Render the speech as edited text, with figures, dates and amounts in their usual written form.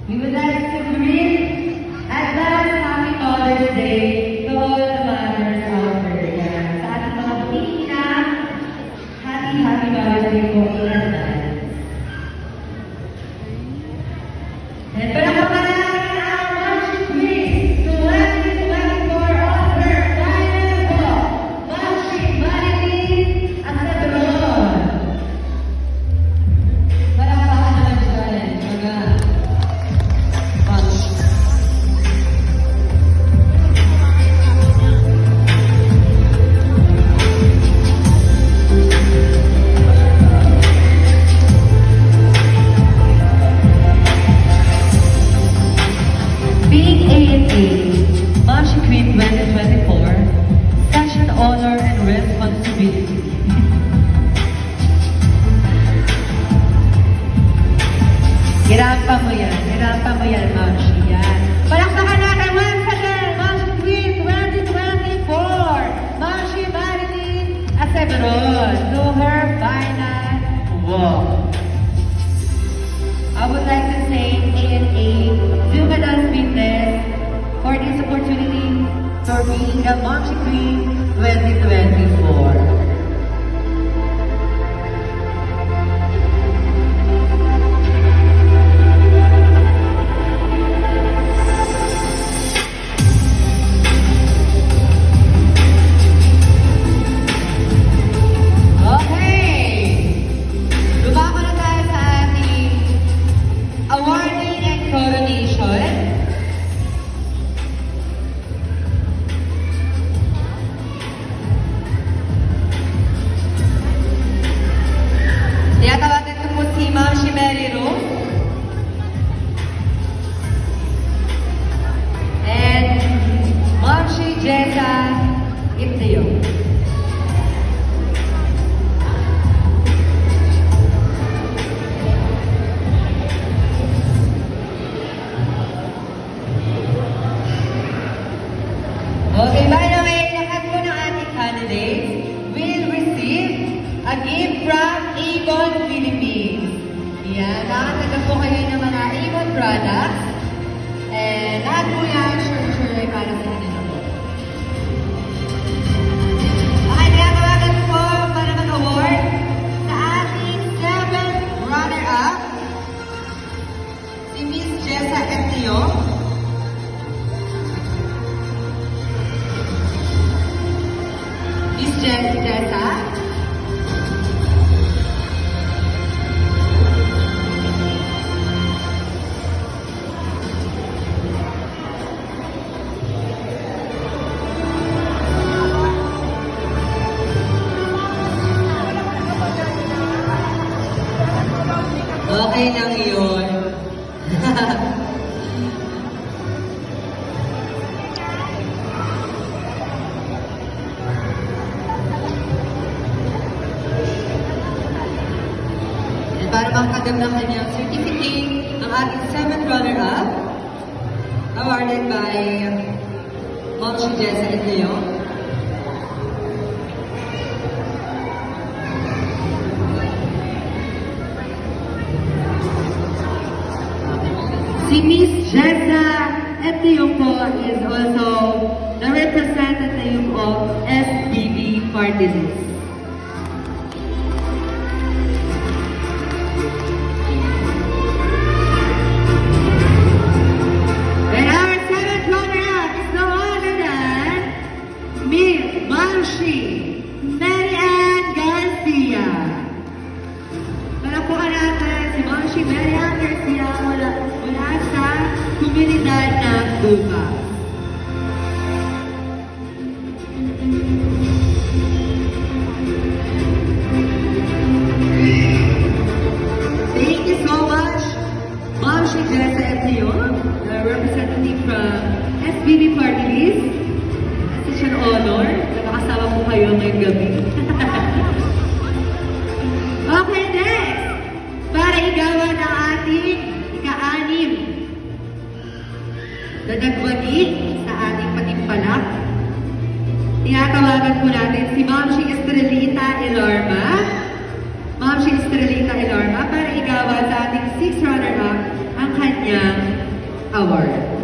We would like to greet advance Happy Mother's Day to all the mothers out there. Yan. Sa ating mga bumina, Happy Mother's Day po in advance. And palakpakan natin ang Momshi Queen 2024 Offer Final po, Momshi Marilyn Acebron. Palakpakan naman dyan, mga Momshi. Being A&A, Momshi Queen 2024, such an honor and responsibility. Hirapan mo yan, Momshi, yan. Palakpakan natin once again, Momshi Queen 2024, Momshi Marilyn Acebron, to her final walk. I would like to thank A&A Zucadal's Fitness for this opportunity for being the Momshi Queen 2024. Awarding and coronation. Tinatawagan ko po si Momshi Mary Rose. And Momshi Jessa Itio. Okay, by the way, lahat po ng ating candidates will receive a gift from Avon Philippines. Yan, nakatagal po kayo ng mga Avon products. And lahat po yan, sure ay para sa inyo na po. Okay, tinatawagan po para mag-award sa ating 7th runner-up, si Miss Jessa Etio. Miss Jessa. Okay lang yun. Para makakadam ng kanyang certificate, ang ating 7th runner-up, awarded by Momshi Jessa Itio. Si Miss Jessa Etio po is also the representative of SBB Party List. Momshi Mary Ann Garcia. Palapukan natin si Momshi Mary Ann Garcia mula sa komunidad ng Bukas. Thank you so much, Momshi Jessa Etio, the representative from SBB Party List. Such an honor. Nakasama po kayo ngayong gabi. Okay, next. Para igawan ang ating ika-6 na nagwagi sa ating patimpalak, tinatawagan po natin si Momshi Estrelita Elorma. Momshi Estrelita Elorma para igawan sa ating 6th runner-up ang kanyang Award.